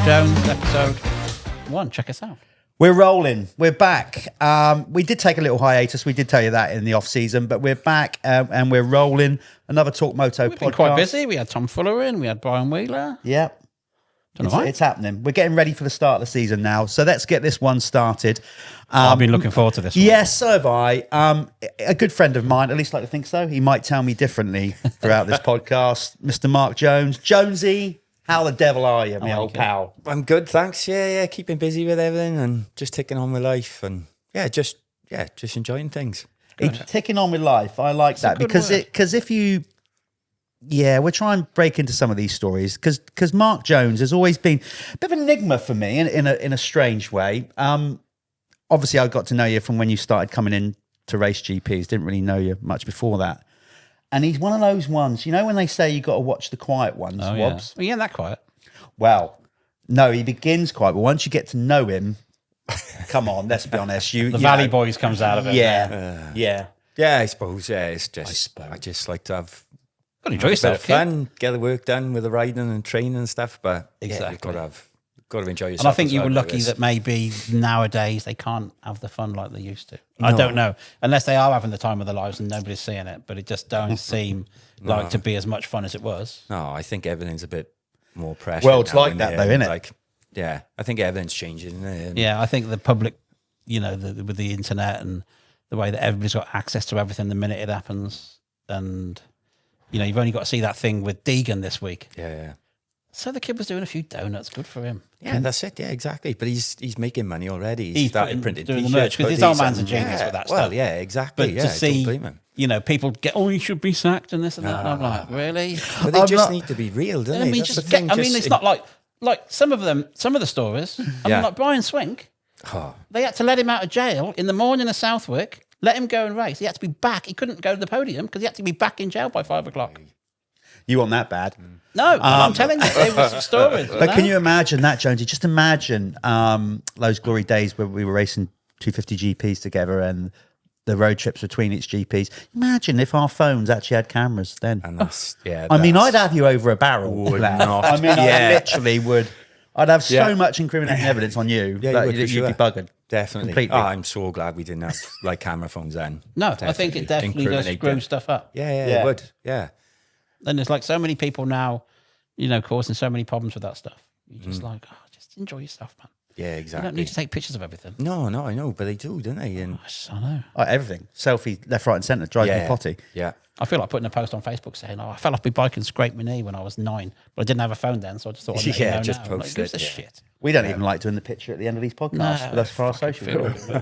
Jones, episode 1. Check us out. We're rolling. We're back. We did take a little hiatus. We did tell you that in the off season, but we're back and we're rolling. Another Torq Moto We've podcast. been quite busy. We had Tom Fuller in. We had Brian Wheeler. Yeah. It's happening. We're getting ready for the start of the season now. So let's get this one started. I've been looking forward to this one. Yes, so have I. A good friend of mine, at least I like to think so. He might tell me differently throughout this podcast. Mr. Mark Jones. Jonesy, how the devil are you, my old pal? I'm good, thanks. Yeah, keeping busy with everything and just ticking on with life and just enjoying things. Ticking on with life. I like that because if you... Yeah, we'll try and break into some of these stories because Mark Jones has always been a bit of an enigma for me in a strange way. Obviously, I got to know you from when you started coming in to race GPs. Didn't really know you much before that. And he's one of those ones, you know, when they say you got to watch the quiet ones, Oh, Wobbs? yeah. Well, he ain't that quiet. Well, no, he begins quiet, but once you get to know him, come on, let's be honest. The Valley Boys comes out of it. Yeah, yeah. Yeah, I suppose. Yeah, it's just I just like to have Got to enjoy a bit yourself, of fun, get the work done with the riding and training and stuff. But Exactly. yeah, you've got to enjoy yourself. And I think as you well, were I lucky guess. that maybe nowadays they can't have the fun like they used to. I don't know. Unless they are having the time of their lives and nobody's seeing it. But it just don't seem like to be as much fun as it was. No, I think everything's a bit more pressure. Well, it's now, like that though, isn't it? Like, yeah, I think everything's changing. Isn't it? Yeah, I think the public, you know, with the internet and the way that everybody's got access to everything the minute it happens. And, you know, you've only got to see that thing with Deegan this week. Yeah. So the kid was doing a few donuts. Good for him. Yeah, that's it. Yeah, exactly. But he's making money already. He's started printing doing the t-shirts, merch because his old man's a and- genius with that stuff. Well, yeah, exactly. But yeah, to I don't see, blame him. you know, people get, he should be sacked and this and that. And I'm like, really? But they just need to be real, don't I they? mean, That's the thing, it's not like some of the stories. I mean, like Brian Swink, they had to let him out of jail in the morning of Southwick, let him go and race. He had to be back. He couldn't go to the podium because he had to be back in jail by 5 o'clock. You want that bad? No, I'm telling you, there was stories. But can you imagine that, Jonesy? Just imagine those glory days where we were racing 250 GPs together and the road trips between each GPs. Imagine if our phones actually had cameras then. And that's, I mean, I'd have you over a barrel. Would Lad. not. I mean, I literally would. I'd have so Yeah. much incriminating evidence on you Yeah, that you would, you'd for sure. be buggered. Definitely. Completely. Oh, I'm so glad we didn't have like camera phones then. No, I think it definitely does Incriminate screw them. stuff up. Yeah, Yeah. it would. Yeah. And there's like so many people now, you know, causing so many problems with that stuff. You're just like, just enjoy yourself, man. Yeah, You exactly. don't need to take pictures of everything. No, I know, but they do, don't they? And I know. Everything. Selfie, left, right, and centre drives me potty. Yeah. I feel like putting a post on Facebook saying, I fell off my bike and scraped my knee when I was 9, but I didn't have a phone then, so I just thought I'd let you know just now. post Like, gives it, a yeah. shit. We don't even like doing the picture at the end of these podcasts. That's for our social.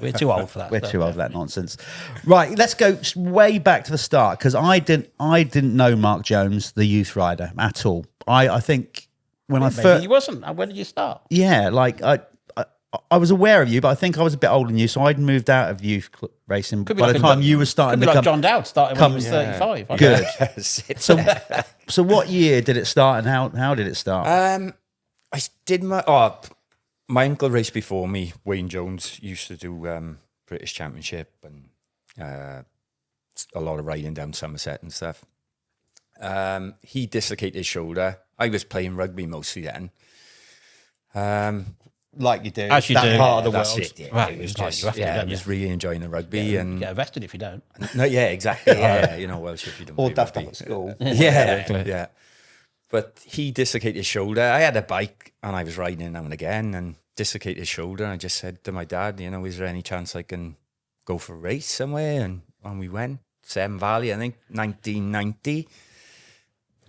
We're too old for that. We're stuff. too old for that nonsense. Right, let's go way back to the start because I didn't know Mark Jones, the youth rider, at all. I think when I Maybe first, you wasn't. When did you start? yeah, like I was aware of you, but I think I was a bit older than you, so I'd moved out of youth racing Could be by like the a- time you were starting Could to be like come. John Dowd started when he was 35. I Good. Good. So what year did it start, and how did it start? I did my uncle raced before me. Wayne Jones used to do British Championship and a lot of riding down Somerset and stuff. He dislocated his shoulder. I was playing rugby mostly then. Like you do, As you that do. part of the That's world. it. Yeah, Right, it was it's like just you have to, I don't was you? really enjoying the rugby You and get arrested if you don't. no, yeah, exactly. Yeah, you know, Welsh if you don't. Or play daft up rugby. at school. Yeah. But he dislocated his shoulder. I had a bike and I was riding now and again and dislocated his shoulder. And I just said to my dad, you know, is there any chance I can go for a race somewhere? And we went, Severn Valley, I think, 1990.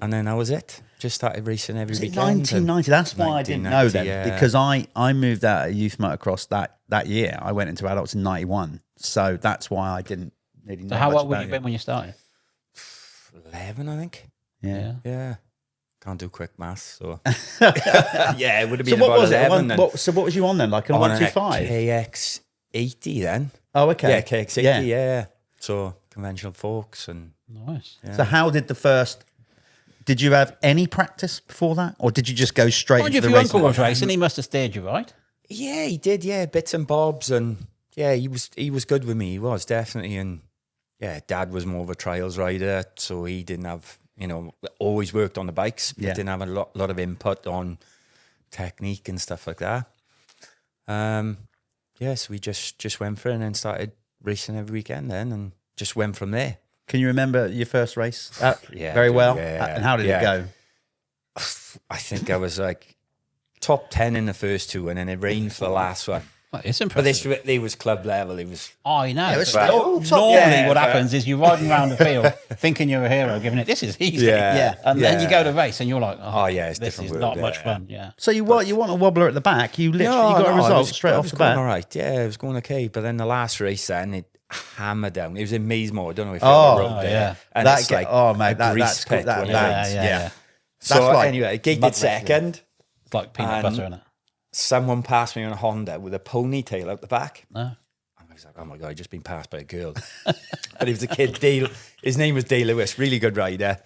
And then that was it. Just started racing every Was it weekend. 1990? That's why I didn't know then, 1990, yeah. because I moved out of youth motocross that year. I went into adults in 91, so that's why I didn't really know So how much old would about you been when you started? 11, I think. Yeah. Yeah. Can't do quick maths. So yeah, it would have So been what about was it? 11 then. So what was you on then? Like a On a 125? KX80 then. Oh, okay. Yeah, KX80, yeah. So conventional forks and... Nice. So how did the first? Did you have any practice before that, or did you just go straight Mind into you, the if your racing? uncle was racing, he must have steered you right. Yeah, he did, yeah, bits and bobs and yeah, he was good with me, he was definitely, and yeah, Dad was more of a trials rider, so he didn't have, you know, always worked on the bikes, but Yeah. didn't have a lot of input on technique and stuff like that. So we just went for it and then started racing every weekend then and just went from there. Can you remember your first race? Yeah, very well. Yeah, and how did it go? I think I was like top 10 in the first two, and then it rained for the last one. Well, it's impressive. But they was club level. It was. I know. It was normally, what happens is you're riding around the field thinking you're a hero, giving it. This is easy. And then you go to race and you're like, it's this different is world, not much fun. Yeah. So you want a wobbler at the back? You literally got a result straight off the bat. All right. Yeah, it was going okay. But then the last race, then it hammered down. It was in Maysmore. I don't know if you ever rode there. Yeah. And it's like that's cool. Yeah. So anyway, gated second. It's like peanut butter, isn't it? Someone passed me on a Honda with a ponytail out the back. No. I was like, oh my God, I've just been passed by a girl. But he was a kid, Dale. His name was Dale Lewis, really good rider,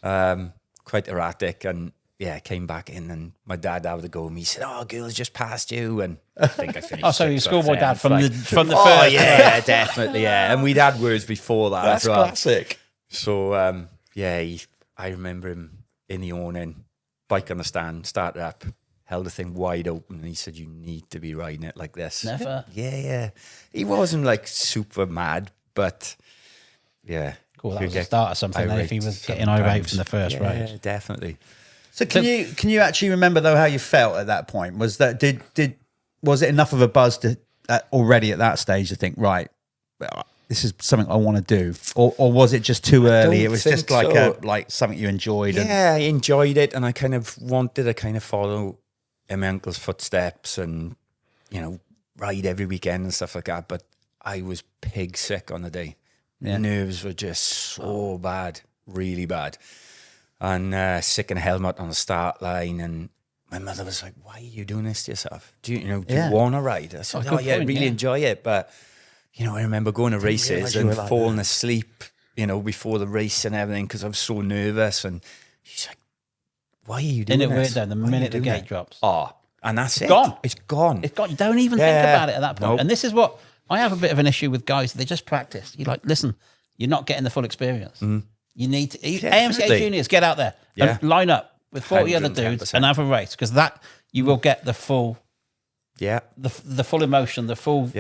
quite erratic. And came back in and my dad had a go at me. He said, oh, a girl's just passed you. And I think I finished. So your schoolboy dad from the first. Oh, yeah, definitely, yeah. And we'd had words before that That's as well. Classic. So, I remember him in the awning, bike on the stand, started up, held the thing wide open, and he said, you need to be riding it like this. Never. Yeah. He wasn't like super mad, but yeah. Cool, that was the start of something then if he was getting irate from the first race. Yeah, definitely. So can you actually remember though how you felt at that point? Was that was it enough of a buzz to already at that stage to think, right, this is something I want to do, or was it just too early? It was just like like something you enjoyed. Yeah, I enjoyed it, and I kind of wanted to kind of follow in my uncle's footsteps, and ride every weekend and stuff like that. But I was pig sick on the day. Yeah. Nerves were just so bad, really bad, and sick in a helmet on the start line. And my mother was like, "Why are you doing this to yourself? Do you want to ride?" I said, I really enjoy it, but. I remember going to races and falling asleep, before the race and everything because I was so nervous. And she's like, why are you doing this? Isn't it weird though, the minute the gate drops? Oh, and that's it. Gone. It's gone. It's gone. You don't even think about it at that point. Nope. And this is what, I have a bit of an issue with guys. They just practice. You're like, listen, you're not getting the full experience. You need to, AMCA juniors, get out there and line up with 40 other dudes and have a race because that, you will get the full... Yeah, the full emotion, the full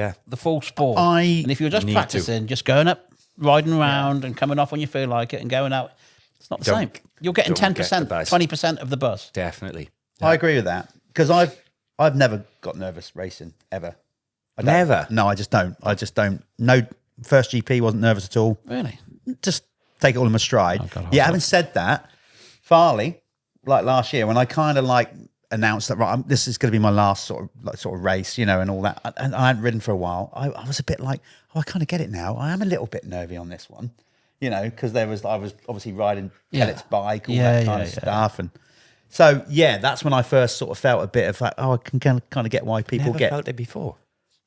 sport. And if you're just practicing, just going up, riding around, and coming off when you feel like it, and going out, it's not the same. You're getting 10%, 20% of the buzz. Definitely, I agree with that because I've never got nervous racing ever. Never. No, I just don't. No, first GP wasn't nervous at all. Really? Just take it all in my stride. Having said that, Farley, like last year when I kind of like. Announced that this is going to be my last sort of race, and all that. And I hadn't ridden for a while. I was a bit like, I kind of get it now. I am a little bit nervy on this one, because I was obviously riding Pellet's bike, all that kind of stuff, and so that's when I first sort of felt a bit of like, I can kind of get why people never felt it before.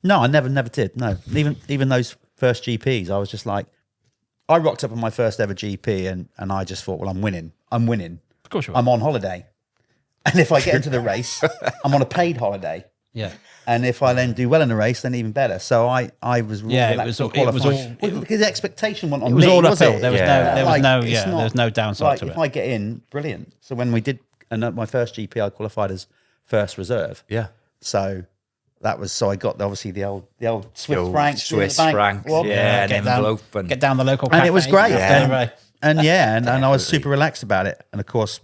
No, I never did. No, even those first GPs, I was just like, I rocked up on my first ever GP, and I just thought, well, I'm winning. Of course you are. I'm on holiday. And if I get into the race, I'm on a paid holiday. Yeah. And if I then do well in the race, then even better. So I was relaxed on qualifying. Because the expectation went on me. It was all uphill. It? There was no downside to it. If I get in, brilliant. So when we did my first GP, I qualified as first reserve. Yeah. So that was I got obviously the old Swiss francs. Swiss francs. Yeah, an envelope. Get down the local cafe. And it was great. Yeah. And I was super relaxed about it. And of course,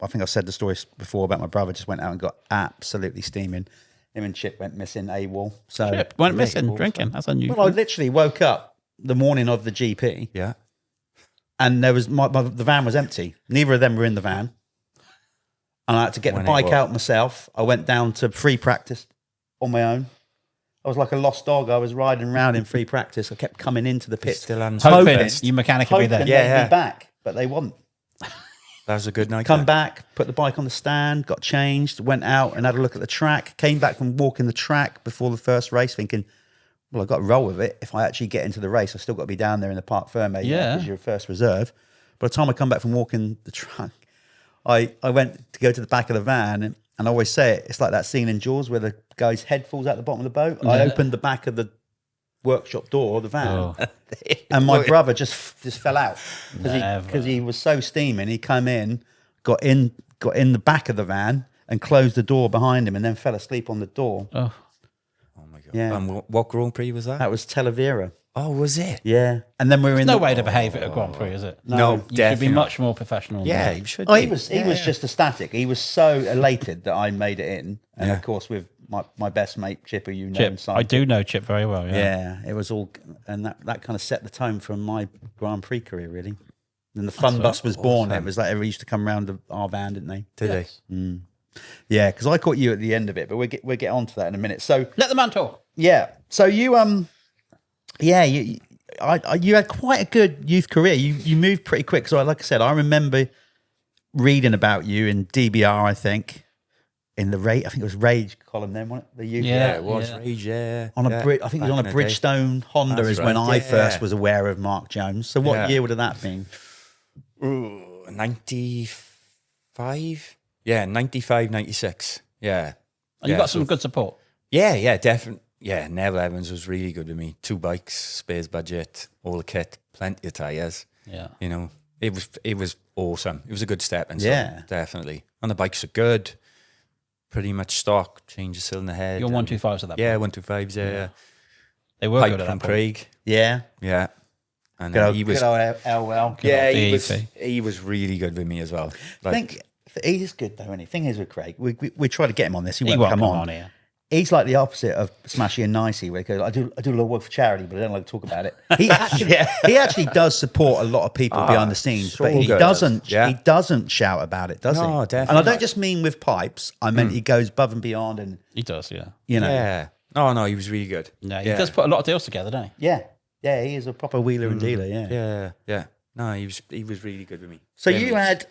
I think I've said the story before about my brother just went out and got absolutely steaming. Him and Chip went missing AWOL. So Chip went missing drinking. That's unusual. Well, I literally woke up the morning of the GP. Yeah. And there was the van was empty. Neither of them were in the van. And I had to get the bike out myself. I went down to free practice on my own. I was like a lost dog. I was riding around in free practice. I kept coming into the pit. Still hoping you mechanic would be there. They'd be back, but they wouldn't. That was a good night. Come back, put the bike on the stand, got changed, went out and had a look at the track, came back from walking the track before the first race thinking, well, I've got to roll with it. If I actually get into the race, I've still got to be down there in the Parc Ferme because you're first reserve. By the time I come back from walking the track, I went to go to the back of the van and I always say it's like that scene in Jaws where the guy's head falls out the bottom of the boat. I opened the back of the workshop door, the van, and my brother just fell out because he was so steaming. He came in, got in the back of the van, and closed the door behind him and then fell asleep on the door. Oh my God. Yeah. And what Grand Prix was that? That was Talavera. Oh, was it? Yeah. And then we were in no way to behave at a Grand Prix, is it? No, you should definitely be not. much more professional. Yeah, than you should. Oh, be. he was just ecstatic. He was so elated that I made it in. And of course, with my best mate, Chip, who you know. Chip. I do know Chip very well, Yeah, it was all, and that kind of set the tone for my Grand Prix career, really. And the fun bus was born. It was like everyone used to come round our van, didn't they? Did Yes. they? Yeah, because I caught you at the end of it, but we'll get on to that in a minute. So Let the man talk. yeah, so you you had quite a good youth career. You moved pretty quick. So like I said, I remember reading about you in DBR. I think in the I think it was Rage column then, wasn't it? The youth. Yeah, it was Rage. Yeah, On a I think it was on a Bridgestone Honda That's is when right, I yeah. first was aware of Mark Jones. So what Yeah. year would have that been? Ooh, 95? Yeah, 95, 96. Yeah. And you got some good support. Yeah, definitely. Yeah, Neville Evans was really good with me. 2 bikes, spares budget, all the kit, plenty of tyres. Yeah. You know, it was awesome. It was a good step. And Yeah. definitely. And the bikes are good. Pretty much stock, change the cylinder head. You're 125s at that Yeah, point. 125s, yeah. They were Pipe good at from that point. Craig. Yeah. Yeah. And Good old, he was, good old LL. yeah, old he was really good with me as well. I think he is good though, isn't he? Thing is with Craig, we try to get him on this. He won't won't come on. here. He's like the opposite of Smashy and Nicey, where he goes, I do a lot of work for charity, but I don't like to talk about it. He actually does support a lot of people behind the scenes, sure but he good. doesn't. Yeah. He doesn't shout about it, does he? No, definitely And I don't not. just mean with pipes. I meant he goes above and beyond, and He does, yeah. you know, Yeah. No, he was really good. No, he does put a lot of deals together, doesn't he? yeah. He is a proper wheeler and dealer. Yeah. Yeah. No, he was really good with me. So Yeah, you had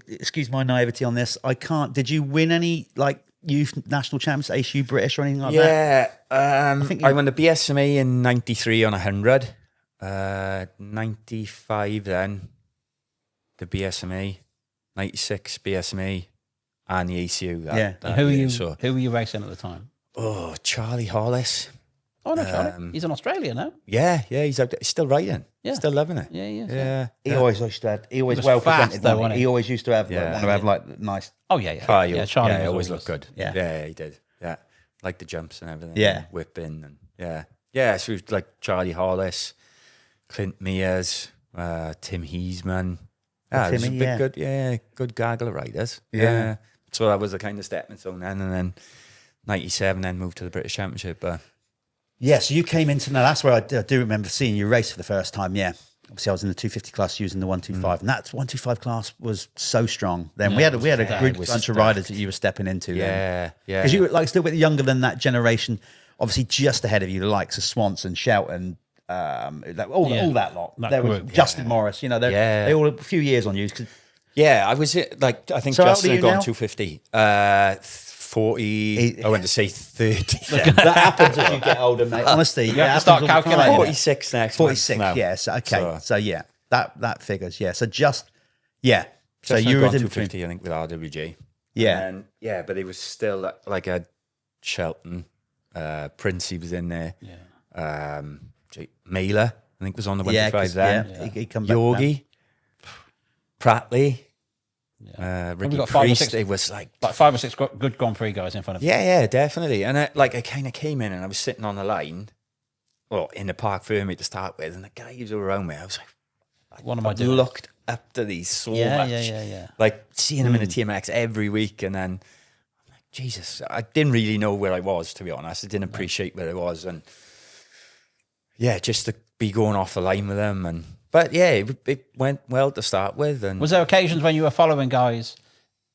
excuse my naivety on this. Did you win any like youth national champs, ACU British or anything like that? Yeah, think I won the BSMA in 93 on 100, 95 then, the BSMA, 96 BSMA, and the ACU. Yeah. And who were you racing at the time? Oh, Charlie Hollis. Oh, no, Charlie. He's in Australia now. Yeah, he's out there. He's still riding. Yeah. Still loving it. Yeah, he is. Yeah. He always used to have, he always was well fast presented, though, wasn't wasn't he? he? He always used to have Yeah. want to have like nice. Oh, yeah. Charlie, Yeah, Charlie was always looked good. Yeah. Yeah, he did. Yeah. Like the jumps and everything. Yeah. And whipping and yeah. So it was like Charlie Hollis, Clint Mears, Tim Heisman. Yeah, it was a Timmy, big, yeah. good gaggle of riders. Yeah. So that was the kind of stepping stone then, and then 97 then moved to the British Championship. Yeah, so you came into that's where I do remember seeing you race for the first time. Yeah, obviously I was in the 250 class using the 125, and that 125 class was so strong. Then we had a good bunch of riders that you were stepping into. Yeah. because you were like still a bit younger than that generation. Obviously, just ahead of you, the likes of Swanson, Shelton, all that lot. That There was group, Justin Morris. You know, they all a few years on you. Yeah, I was like, I think So how old Justin are had you gone now? 250. 40, I went to say 30. that happens as you get older, mate. Honestly, You have to start calculating. 46 next 46. month now. Yes. Okay. So yeah, that figures. Yeah. So so Justin you had were gone in 250, I think, with RWJ. Yeah. And but it was still like a Shelton, Prince, he was in there. Yeah. Mailer, I think, was on the Yeah, 125 then. yeah, he come back Yogi, Pratley, We've Ricky got 5 or Priest. 6 It was like, 5 or 6 good Grand Prix guys in front of you. yeah, definitely. And I kind of came in and I was sitting on the line, well, in the Park Fermi to start with, and the guys who were around me, I was like, What am I I doing? looked up to these so Yeah, much. yeah. Like seeing them in a TMX every week, and then I'm like, Jesus, I didn't really know where I was, to be honest. I didn't appreciate where I was, and yeah, just to be going off the line with them, but yeah, it went well to start with. And Was there occasions when you were following guys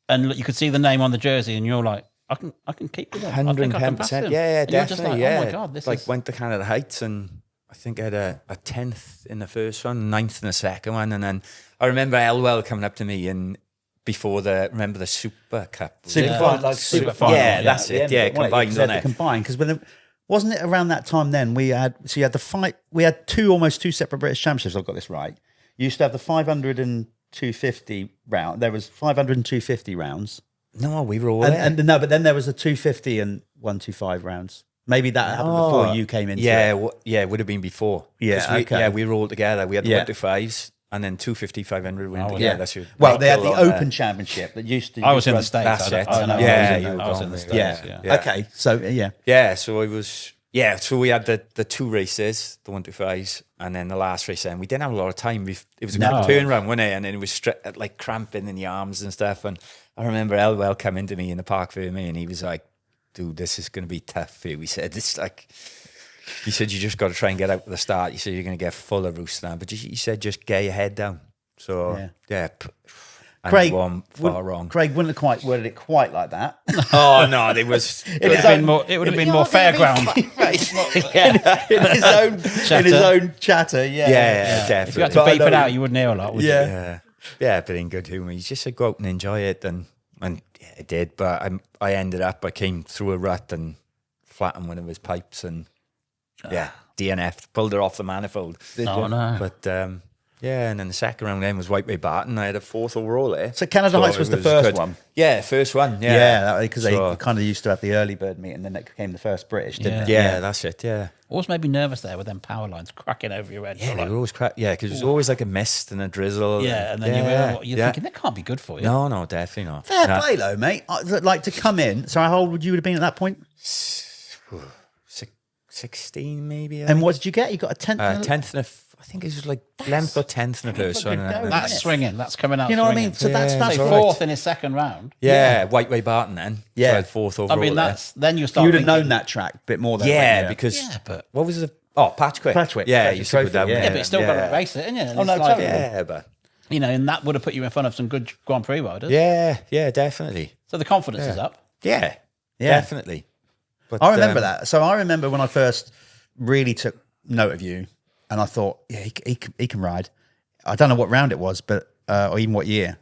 and you could see the name on the jersey and you're like, I can keep with them. I think I can pass 110%, them. yeah, And you're just definitely, like, yeah. Oh my God, this like is... went to Canada Heights, and I think I had a 10th in the first one, 9th in the second one, and then I remember Elwell coming up to me and before remember the Super Cup? Super Yeah. final, like Super final, Yeah, that's it. Yeah, combined on it. Combined because wasn't it around that time then you had the fight? We had almost two separate British championships. I've got this right. You used to have the 500 and 250 round. There was 500 and 250 rounds. No, we were all And no, but then there was a 250 and 125 rounds. Maybe that happened before you came into it. Yeah, it would have been before. Yeah, 'Cause okay. Yeah, we were all together. We had the 125s, and then 250, 500 win. That's your. Well, they had the Open Championship that used to. I was in the States. That's it. I was in the States. Yeah. Okay. So So I was. Yeah, so we had the 2 races, the 125s, and then the last race. And we didn't have a lot of time. It was a good turnaround, wasn't it? And then it was like cramping in the arms and stuff. And I remember Elwell coming to me in the park for me, and he was like, "Dude, this is going to be tough for you." He said, "It's like," he said, "You just got to try and get out at the start." He said, "You're going to get full of roost now," but he said, "Just get your head down." So Craig, far wrong. Craig wouldn't have quite worded it quite like that. Oh no, it was. It would have been more fairground. in his own chatter. Yeah, definitely. If you had to beep it out, you wouldn't hear a lot, would you? Yeah, but in good humour. He just said, "Go out and enjoy it," and I did. But I ended up. I came through a rut and flattened one of his pipes, and DNF, pulled her off the manifold. Oh no! But and then the second round then was Whiteway Barton. I had a 4th overall there. So Canada Heights was the first one. Yeah, first one. Yeah, because they kind of used to have the early bird meet, and then it became the first British, didn't it? Yeah, that's it. Yeah. Always made me nervous there with them power lines cracking over your head. Yeah, they were always crack. Yeah, because it was always like a mist and a drizzle. Yeah, and then you're thinking that can't be good for you. No, definitely not. Fair play though, mate. Like to come in. So how old would you have been at that point? 16 maybe. And what did you get? You got a 10th? 10th and I think it was like 11th or 10th in the first one. That's swinging. That's coming out. You know what I mean? So that's 4th in his second round. Yeah, Whiteway Barton then. Yeah, so 4th overall. I mean, then you start. You'd have known that track a bit more than because but what was the Patchwick? Yeah, you said that. Yeah, but still got to race it, isn't you? Oh no, totally. Yeah, but and that would have put you in front of some good Grand Prix riders. Yeah, definitely. So the confidence is up. Yeah, definitely. But I remember that. So I remember when I first really took note of you, and I thought, he can ride. I don't know what round it was, but or even what year,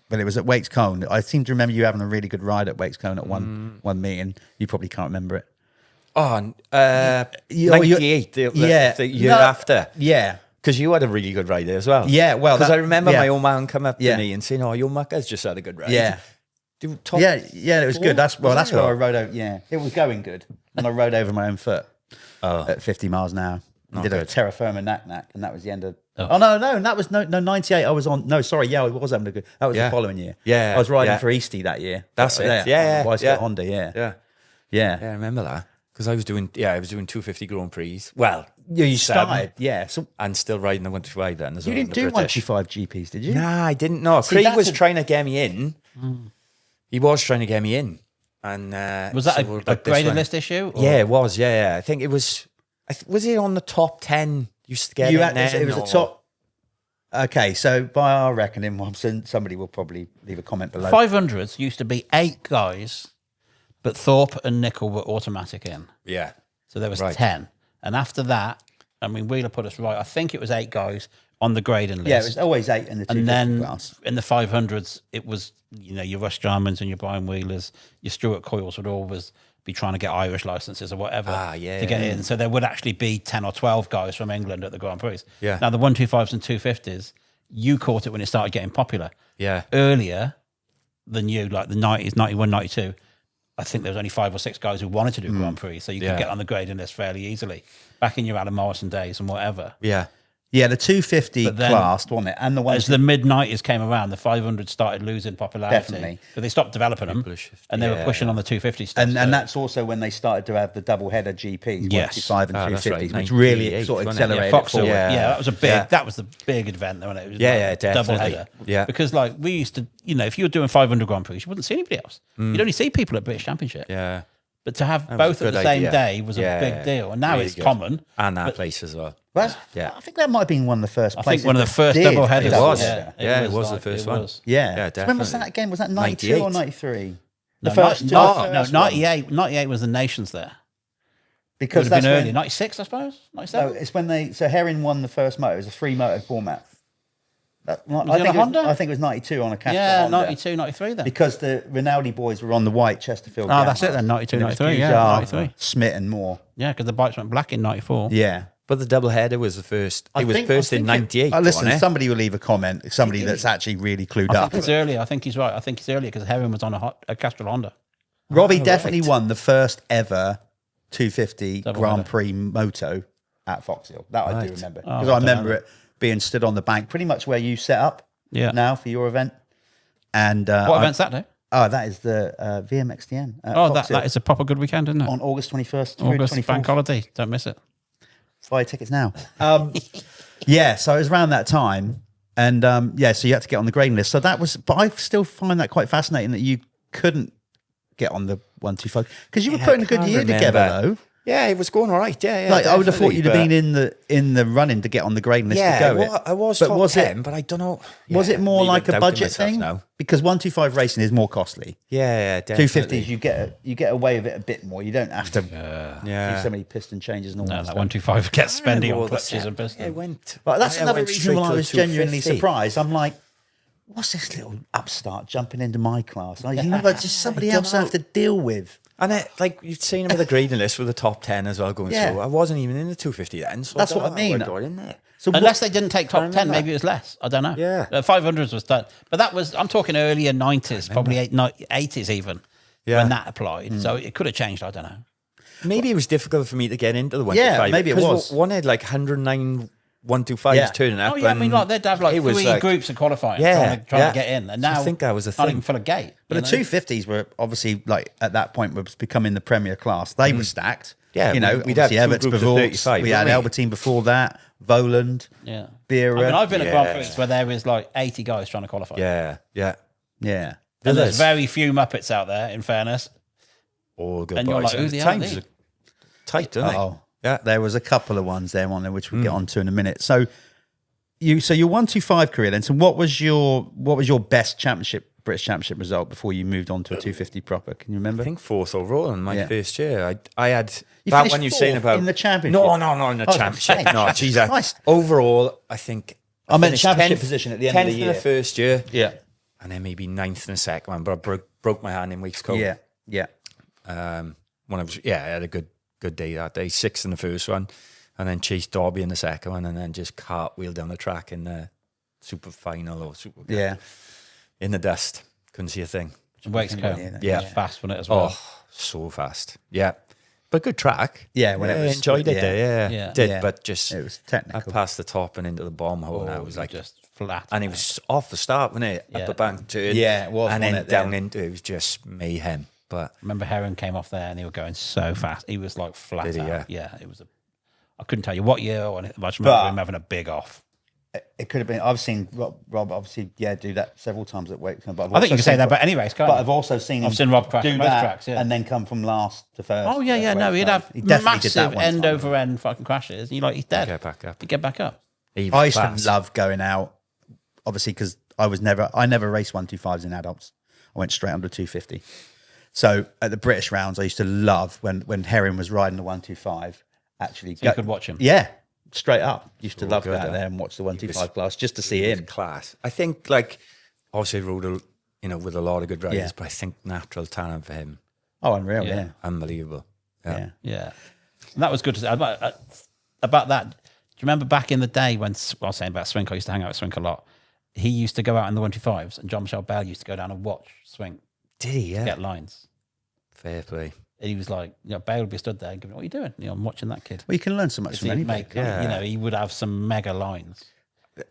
but it was at Wakes Cone. I seem to remember you having a really good ride at Wakes Cone at one meeting. You probably can't remember it. Oh, 98, the year after. Yeah. Because you had a really good ride there as well. Yeah, well, because I remember my old man come up to me and saying, "Oh, your mucker's just had a good ride." Yeah. It was good. That's where I rode over. Yeah, it was going good, and I rode over my own foot at 50 miles an hour. Did a terra firma knack, and that was the end of. Oh no, that was no 98. I was on. No, sorry, I was having a good. That was the following year. Yeah, I was riding for Eastie that year. That's it. Yeah, Honda. Yeah. I remember that because I was doing 250 Grand Prix. Well, you started, so and still riding the 125 then. You didn't do 125 GPs, did you? Nah, I didn't know. Craig was trying to get me in. He was trying to get me in, and was that a graded list issue? Or? Yeah, it was. Yeah, I think it was. Was it on the top 10? Used to get it was a top. Okay, so by our reckoning, somebody will probably leave a comment below. 500s used to be 8 guys, but Thorpe and Nickel were automatic in. Yeah. So there was 10. And after that, I mean, Wheeler put us right. I think it was 8 guys on the grading list. Yeah, it was always 8 in the 250 class. In the 500s, it was, your Russ Jarmans and your Brian Wheelers, your Stuart Coyles would always be trying to get Irish licenses or whatever to get in. So there would actually be 10 or 12 guys from England at the Grand Prix. Yeah. Now, the 125s and 250s, you caught it when it started getting popular. Yeah. Earlier than you, like the 90s, 91, 92, I think there was only 5 or 6 guys who wanted to do Grand Prix, so you could get on the grading list fairly easily. Back in your Alan Morrison days and whatever. Yeah. Yeah, the 250 class, wasn't it? And the one as the mid-90s came around, the 500 started losing popularity. Definitely. But they stopped developing them, and they were pushing on the 250 stuff. And that's also when they started to have the double-header GPs, 125 and 250s, right. which really sort of accelerated Fox forward. that was a big, that was the big event, though, wasn't it? It was definitely. Double-header. Yeah. Because, we used to, if you were doing 500 Grand Prix, you wouldn't see anybody else. You'd only see people at British Championship. Yeah. But to have both at the same day was a big deal. And now really it's good. common. And that place as well. I think that might have been one of the first places. I think one of the first double headers. It was. It was the first one. Yeah, definitely. When was that again? Was that 92 or 93? The first 98 was the Nations there. Because that's been early. 96, I suppose? 97? No, it's when so Herring won the first moto. It was a 3-moto format. I think it was 92 on a Castrol Honda. 92, 93 then. Because the Rinaldi boys were on the white Chesterfield. Oh, that's it then, 92, 93. Yeah, 93. Smith and Moore. Yeah, because the bikes went black in 94. Yeah. But the double header was the first. It was first in 98. Listen, somebody will leave a comment. Somebody that's actually really clued up. I think it's earlier. I think he's right. I think it's earlier because Herring was on a Castrol Honda. Robbie definitely won the first ever 250 Grand Prix moto at Fox Hill. That I do remember. Because I remember it being stood on the bank, pretty much where you set up now for your event. And what event's that, though? Oh, that is the VMXDN. That is a proper good weekend, isn't it? On August 21st to August 24th. bank holiday. Don't miss it. Buy tickets now. Yeah, so it was around that time. And so you had to get on the grading list. So that was, but I still find that quite fascinating that you couldn't get on the 125 because you were putting a good year together, though. Yeah, it was going all right. Yeah. Like I would have thought you'd have been in the running to get on the grading list to go. I was top 10, but I don't know. Was it more like a budget thing? No. Because 125 racing is more costly. Yeah, definitely. 250s, you get away with it a bit more. You don't have to do so many piston changes and all that. That 125 gets spendy on clutches and pistons. But that's another reason why I was genuinely surprised. I'm like, what's this little upstart jumping into my class? Like, just somebody else I have to deal with. And you've seen him with the grading list with the top 10 as well going through. I wasn't even in the 250 then. So that's what I mean. So unless they didn't take top 10, maybe it was less. I don't know. Yeah. 500s was done. But that was, I'm talking earlier 90s, probably 80s even, when that applied. So it could have changed. I don't know. Maybe it was difficult for me to get into the 125. Yeah, maybe it was. One had 109 125s turning up. Oh, yeah, I mean, they'd have three groups of qualifying trying to get in. And now I think that was a thing. Not even full of gate. But the 250s were obviously, at that point, was becoming the premier class. They were stacked. Yeah, we'd had Everts before. We had Albertine before that, Voland, Beera. I mean, I've been at Grand Prix where there was 80 guys trying to qualify. Yeah. And there's very few Muppets out there, in fairness. All good and boys. You're like, who the hell are they? Tight, aren't they? Yeah, there was a couple of ones there on there which we'll get onto in a minute. So your 125 career then. So what was your best British Championship result before you moved on to a 250 proper? Can you remember? I think 4th overall in my first year. I had that one you're saying about in the championship. No, in the championship. No, Jesus. Overall, I think I meant championship position at the end of the year. 10th in the first year. Yeah, and then maybe 9th in the second one. But I broke my hand in weeks cold. Yeah. When I had a good day that day. 6th in the first one, and then chased Derby in the second one, and then just cartwheeled down the track in the super final or super in the dust. Couldn't see a thing. Wakecoat. Yeah. It was fast, wasn't it, as well? Oh, so fast. Yeah. But good track. Yeah, when it was, enjoyed it there. Yeah. Did, but just it was technical. I passed the top and into the bomb hole, and I was like just flat. And it was off the start, wasn't it? Up the bank turn. Yeah, it was. And then down into it was just mayhem. But I remember Heron came off there and they were going so fast. He was like flat out. Yeah, it was I couldn't tell you what year or anything. I just remember him having a big off. It could have been. I've seen Rob obviously, do that several times at Wakecoat. But I think you can say that about any race, can't you? But I've also seen Rob crash do that tracks, and then come from last to first. Oh yeah. No, he'd have massive end over end fucking crashes. And he's dead. He'd get back up. I used to love going out, obviously, because I never raced 125s in adults. I went straight under 250. So at the British rounds, I used to love when Heron was riding the 125. Actually, so you could watch him. Yeah, straight up. Used to love going out there and watch the 125 class just to see him. Class. I think obviously rode with a lot of good riders, but I think natural talent for him. Oh, unreal! Yeah, unbelievable. Yeah. And that was good to say about that. Do you remember back in the day when I was saying about Swink? I used to hang out with Swink a lot. He used to go out in the 125s, and John Michelle Bell used to go down and watch Swink. Did he? Yeah. Get lines. Fair play. And he was like, Bale would be stood there and going, "What are you doing? I'm watching that kid." Well, you can learn so much from anybody. He would have some mega lines.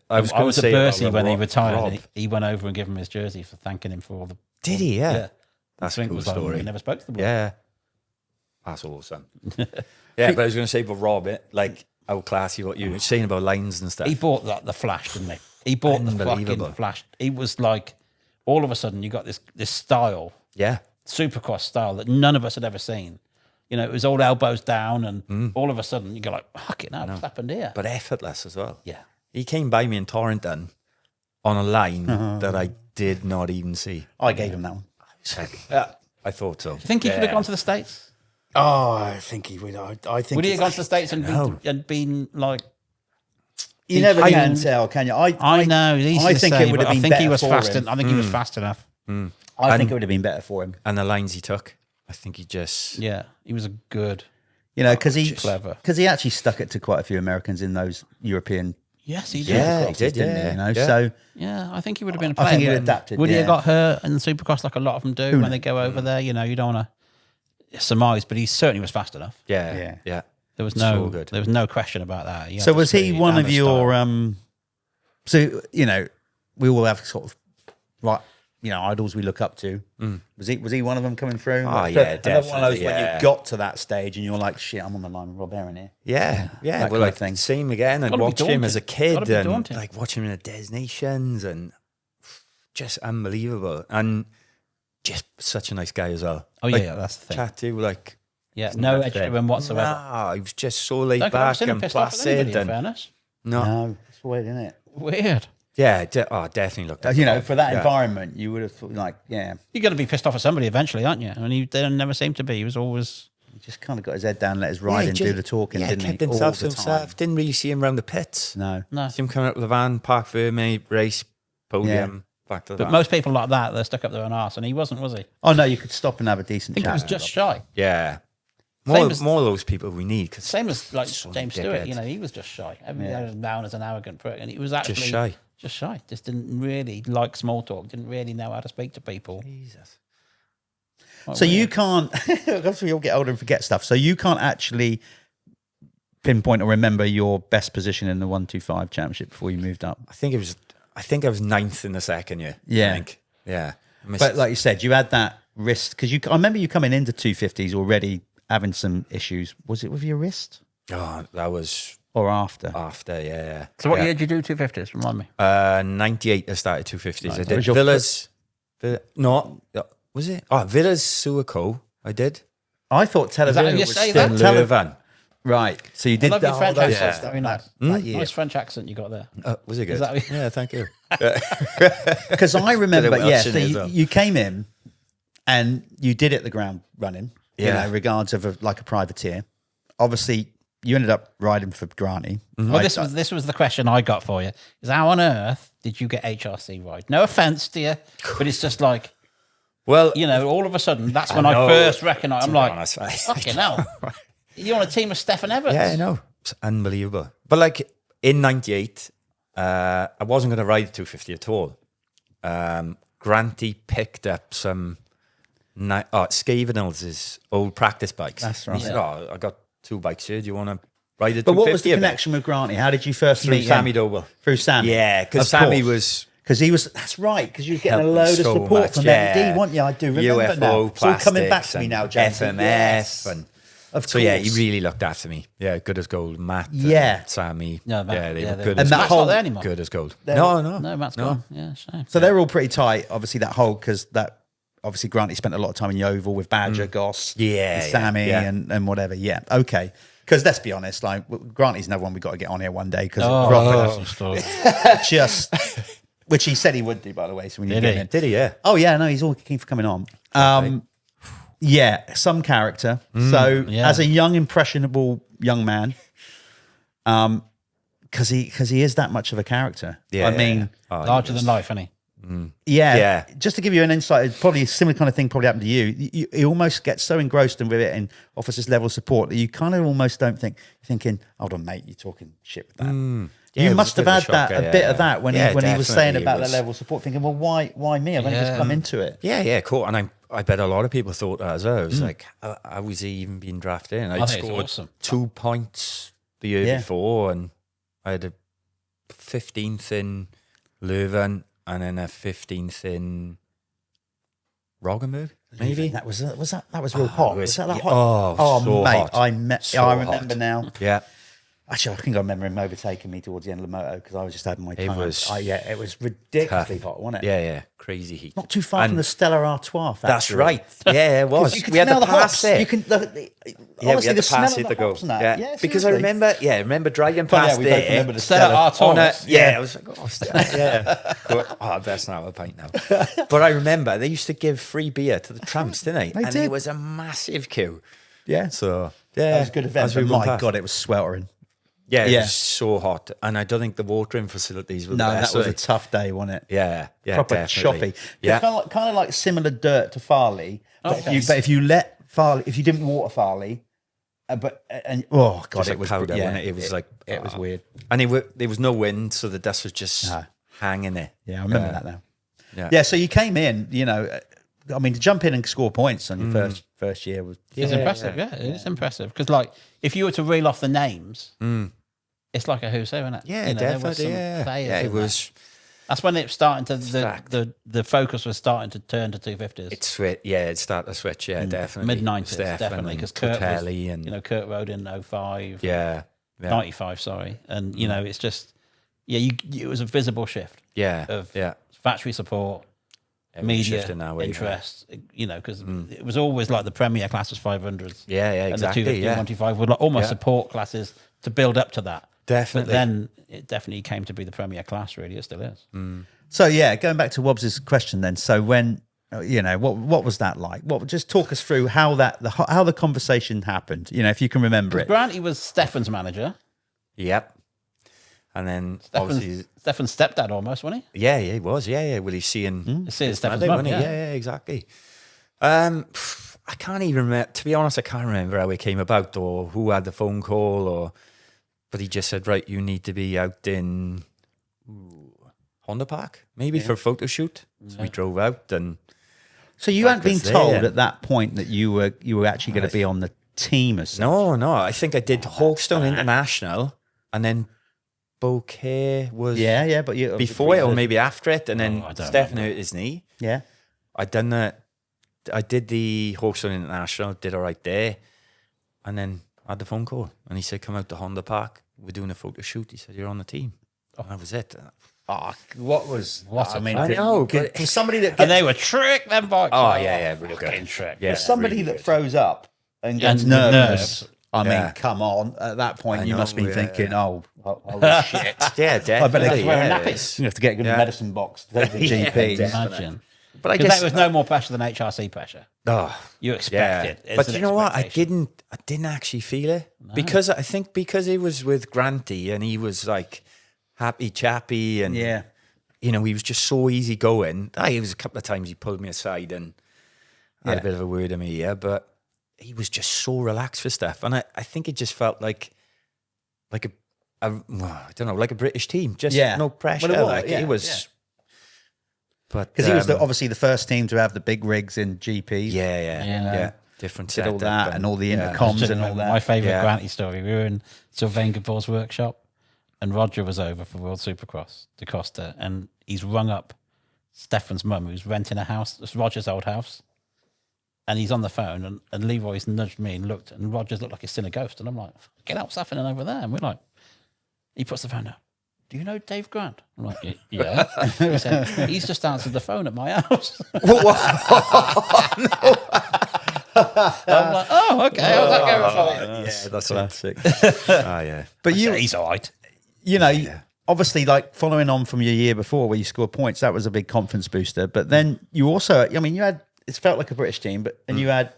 I was at Bercy when he retired. He went over and gave him his jersey for thanking him for all the. Did he? Yeah. That's a cool story. He never spoke to the boy. Yeah. That's awesome. But I was going to say, but Rob, how classy what you were saying about lines and stuff. He bought the Flash, didn't he? He bought the fucking Flash. He was like, all of a sudden, you got this style. Yeah. Supercross style that none of us had ever seen. It was all elbows down, and all of a sudden you go like, "Fuck it, now what's happened here?" But effortless as well. Yeah, he came by me in Torrington on a line that I did not even see. I gave him that one. I thought so. Do you think he could have gone to the States? Oh, I think he would. I think would he have gone to the States and been like? You never can tell, can you? I know. I think it would have been better for him. I think he was fast enough. I think it would have been better for him. And the lines he took, I think he just... Yeah, he was a good... because he actually stuck it to quite a few Americans in those European... Yes, he did. Yeah, he did, didn't he? So... Yeah, I think he would have been a player. I think he'd adapted, Would he have got hurt in the Supercross like a lot of them do when they go over there? You don't want to surmise, but he certainly was fast enough. Yeah. There was no question about that. So was he one of your So, we all have sort of, idols we look up to. Was he one of them coming through? Oh, yeah, definitely. One of those when you got to that stage and you're like, shit, I'm on the line with Rob Aaron here. Yeah. That Well, kind of thing. same again. I'd Gotta be watch him daunting. as a kid Gotta be and daunting. like watch him in the Des Nations and just unbelievable. And just such a nice guy as well. Oh, Like, yeah, that's the thing. Chat to, like, Yeah, no edge to him whatsoever. nah, he was just so laid Don't back him and pissed off with placid. anybody, in And fairness. No, it's weird, isn't it? Weird. yeah, definitely looked up. For that Yeah. environment, you would have thought, like, You're going to be pissed off at somebody eventually, aren't you? And he never seemed to be. He was always... he just kind of got his head down, let his riding do the talking, didn't he? Kept himself to All the time. himself. Didn't really see him around the pits. No. No. See him coming up with the van, park Verme, race, podium, back to the But van. most people like that, they're stuck up their own arse, and he wasn't, was he? I Oh, no, you could stop and have a decent think chat. he was just shy. Yeah. Same as- More of those people we need. 'Cause Same as like so James dickheads. Stewart, he was just shy. Everybody was known as an arrogant prick, and he was actually shy. Just shy. Just didn't really like small talk. Didn't really know how to speak to people. Jesus. Quite So you weird. can't, obviously we all get older and forget stuff, so you can't actually pinpoint or remember your best position in the 125 championship before you moved up. I think I was ninth in the second year. Yeah. I think. Yeah. I missed- But like you said, you had that wrist, because I remember you coming into 250s already having some issues. Was it with your wrist oh, that was or after? after, yeah. So what yeah. year did you do 250s? Remind me. 98 I started 250s. Nice. I Was did your Villas. No, was it? Oh, Villas Suaco. I did. I thought that television how you was say still that? Leuven. Right. So you did I love your that, French those accent. stuff Very nice. that year. Nice French accent you got there. Was it good? Is that- Yeah, thank you. Because I remember, Did it yes, Welsh in it as well. you came in and you did it the ground running, Yeah. regards of like a privateer. Obviously, you ended up riding for Granty. Well, this was the question I got for you: is how on earth did you get HRC right? No offense to you, but it's just like Well, all of a sudden that's when I know. first recognised. I'm be like, honest, I- fucking hell, you're on a team of Stefan Everts. yeah, I know. It's unbelievable. But like in 98, I wasn't going to ride the 250 at all. Granty picked up some Scavenell's old practice bikes. That's right. He said, oh, I got 2 bikes here. Do you want to ride the 250? But what was the a bit?" connection with Granty? How did you first Through meet Sammy him? Doble. Through Sammy? Yeah, because Of Sammy course. was... Because he was, that's right, because you were getting a helped load of so support much, from yeah. MD, weren't you? I do remember UFO now. It's all coming back plastics to me and now, Jonesy. FMF. Yes. And Of so, yeah, he course. really looked after me. Yeah, good as gold. Matt, and Yeah. Sammy. No, Matt- yeah, they yeah, were good and as that gold. Matt's whole- not there anymore. Good as gold. They're- No. No, Matt's gone. Yeah, shame. So they're all pretty tight, obviously, that whole, because that, obviously, Granty spent a lot of time in Yeovil with Badger, Goss, Yeah, and Sammy, yeah. And whatever. Yeah, okay. Because let's be honest, like, Granty's another one we've got to get on here one day, because just, which he said he would do, by the way. So when you Did get he? in. Did he? Yeah. Oh, yeah, no, he's all keen for coming on. Yeah, some character. So yeah. as a young, impressionable young man, because he is that much of a character. Yeah, I mean, Oh, he Larger was- than life, isn't he? yeah, Yeah. Just to give you an insight, it's probably a similar kind of thing probably happened to you. You almost get so engrossed in with it and offers this level of support that you kind of almost don't think, you're thinking, hold on, mate, you're talking shit with that. Yeah, it You was must a have bit had of a that, shocker, a bit yeah. of that when Yeah, he was saying definitely, about it the was- level of support, thinking, well, why me? I've only just Yeah. come into it. Yeah, cool. And I bet a lot of people thought that as well. It was like, how was he even being drafted in? I'd think it's scored awesome. 2 points the year Yeah. before, and I had a 15th in Leuven and then a 15th in Roggenburg, maybe. That was real hot. it Was was- that that yeah, hot? oh, so mate, hot. I So remember hot. now. Yeah. Actually, I think I remember him overtaking me towards the end of the moto because I was just having my time. was It was ridiculously tough. hot, wasn't it? Yeah, crazy heat. Not too far And from the Stella Artois factory. that's right. Yeah, it was. You could We had smell to the pass hops. there. You can, Yeah, honestly, we had the to smell pass of it the to go. hops and that. Yeah, because I seriously. remember driving But past yeah, we both there. remember the Stella Stella. Artois. On a, Thomas, I was like, I best not have a pint now. But I remember they used to give free beer to the tramps, didn't they? They And did. it was a massive queue. Yeah, So yeah, that was a good event. as we But went my past. God, it was sweltering. Yeah, it Yeah. was so hot, and I don't think the watering facilities were No, the that best. was a were they? tough day, wasn't it? Yeah, Proper definitely. choppy. Yeah, Kind of like similar dirt to Farley. But if you let Farley, if you didn't water Farley, oh God, Just it like was powder, yeah, wasn't it? It was like it was weird. and there was no wind, so the dust was just No. hanging there. Yeah, I remember that now. Yeah. Yeah, so you came in, I mean, to jump in and score points on your first year was It's impressive. Yeah, it is impressive because, like, if you were to reel off the names, it's like a who's who, isn't it? Yeah, definitely. Yeah, it was. That's when it started to the focus was starting to turn to 250s. It started to switch. Yeah, definitely. Mid-90s, definitely, because Kurt Kelly and Kurt rode in 05. Yeah. 95, sorry, and it's just it was a visible shift. Of factory support, media interest. Because it was always like the premier class was 500s. Yeah, And exactly. the 250 and 125 were like almost support classes to build up to that. Definitely. But then it definitely came to be the premier class. Really, it still is. So going back to Wobbs's question then. So when what was that like? Just talk us through how the conversation happened. If you can remember it. Grant, he was Stefan's manager. Yep. And then Stefan's stepdad almost, wasn't he? Yeah, he was. Yeah. Well, he's seeing Stefan's mum, Yeah, exactly. I can't even remember. To be honest, I can't remember how it came about or who had the phone call but he just said, right, you need to be out in Honda Park, maybe for a photo shoot. So we drove out and. So you hadn't been told at that point that you were actually going to be on the team as such? No. I think I did Hawkstone International and then Bouquet was but you before it or maybe after it, and then Stefan hurt his knee. Yeah. I did the Hawkstone International, did all right there, and then I had the phone call and he said, come out to Honda Park, we're doing a photo shoot. He said, you're on the team. And that was it. I know, but for somebody that and they were tricked, them bikes. Real good. Trick. For somebody that throws up and gets nervous. I mean, come on. At that point, you must be thinking, holy shit. Yeah, definitely. I better get wearing nappies. You have to get a good medicine box to take the GP. Imagine. But I guess guess there was no more pressure than HRC pressure. You expect it. But you know what? I didn't actually feel it. No. Because I think because he was with Granty and he was like happy chappy and he was just so easy going. It was a couple of times he pulled me aside and had a bit of a word in my ear, but he was just so relaxed for stuff. And I think it just felt like I don't know, like a British team. Just no pressure. Well, it was. But because he was obviously the first team to have the big rigs in GPs. Yeah. Different did all that and all the intercoms and all that. My favourite Granty story. We were in Sylvain Gabor's workshop and Roger was over for World Supercross, DaCosta, and he's rung up Stefan's mum, who's renting a house. It's Roger's old house. And he's on the phone and Leroy's nudged me and looked and Roger's looked like he's seen a ghost. And I'm like, get out, what's happening over there? And we're like, he puts the phone down. Do you know Dave Grant? I'm like, yeah. He said, he's just answered the phone at my house. I'm like, oh, okay. How's that going? Yeah, that's classic. But he's all right. Obviously, like following on from your year before where you scored points, that was a big confidence booster. But then you also, you had, it felt like a British team, and you had,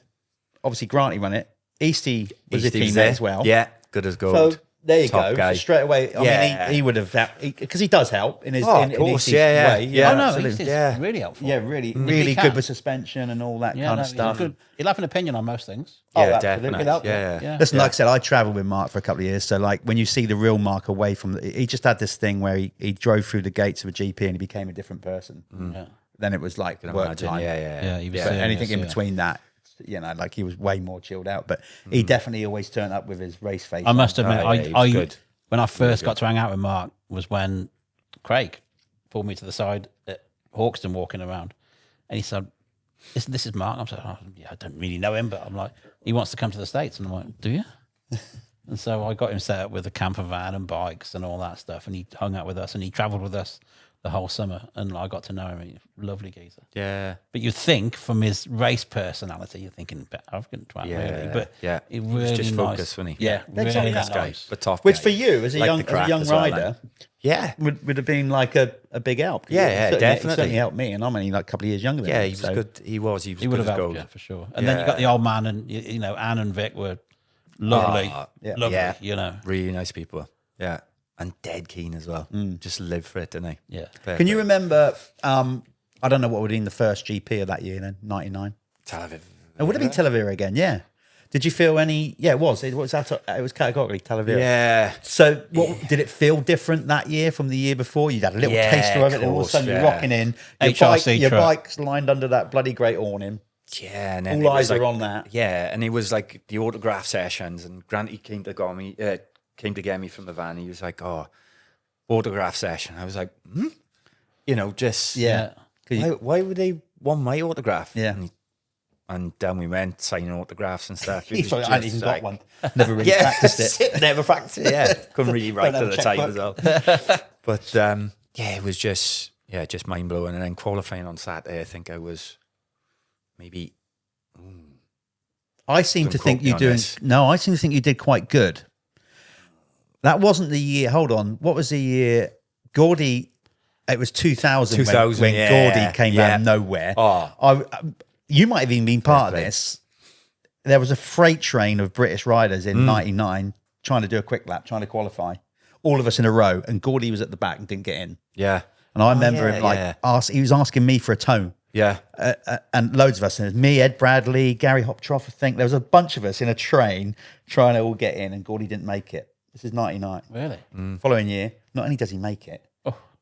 obviously, Granty run it. Eastie was a team there as well. Yeah, good as gold. So there you go. So straight away, I mean, he would have, because he does help in his way. Yeah, oh, no, Eastie's really helpful. Yeah, really good with suspension and all that kind of stuff. He'll have an opinion on most things. Yeah, definitely. Listen, like I said, I travelled with Mark for a couple of years. So, like, when you see the real Mark away from, he just had this thing where he drove through the gates of a GP and he became a different person. Yeah. Then it was like work time. He was anything in between that, like he was way more chilled out. But he definitely always turned up with his race face. I must admit, when I first got to hang out with Mark was when Craig pulled me to the side at Hawkstone walking around, and he said, "This is Mark." I'm like, I don't really know him, but I'm like, he wants to come to the States, and I'm like, do you? And so I got him set up with a camper van and bikes and all that stuff, and he hung out with us and he travelled with us the whole summer, and I got to know him. He's a lovely geezer. Yeah. But you think from his race personality, you're thinking a bit arrogant, really. But he really just nice. Focused, wasn't he? Yeah, really nice. But tough. Which for you, as a young rider, would have been like a big help. Yeah, definitely. It certainly helped me, and I'm only like a couple of years younger than him. Yeah, he was good. He would have helped you for sure. And then you got the old man, and Anne and Vic were lovely, lovely. Really nice people. Yeah. And dead keen as well. Just live for it, didn't they? Yeah. Perfect. Can you remember, I don't know what would have been the first GP of that year then, 99? Tel Aviv. It would have been Tel Aviv again, yeah. Did you feel any, it was categorically Tel Aviv. Yeah. So did it feel different that year from the year before? You'd had a little taster of it, and all of a sudden you're rocking in. Your bike's lined under that bloody great awning. Yeah. And all eyes are on that. Yeah, and it was like the autograph sessions, and Granty came to came to get me from the van. He was like, "Oh, autograph session." I was like, you know, just why would they want my autograph? Yeah. And down we went, signing autographs and stuff. I hadn't even got one. Never really practiced it. Never practiced it, yeah. Couldn't really write at the time as well. But it was just mind-blowing. And then qualifying on Saturday, I think I was maybe... I seem to think you did quite good. That wasn't the year, hold on, what was the year? Gordy, it was 2000 when Gordy came out of nowhere. You might have even been part of this. There was a freight train of British riders in 99 trying to do a quick lap, trying to qualify. All of us in a row, and Gordy was at the back and didn't get in. Yeah. And I remember him he was asking me for a tone. Yeah. And loads of us, and it was me, Ed Bradley, Gary Hoptroff, I think. There was a bunch of us in a train trying to all get in, and Gordy didn't make it. This is 99. Really? Following year, not only does he make it,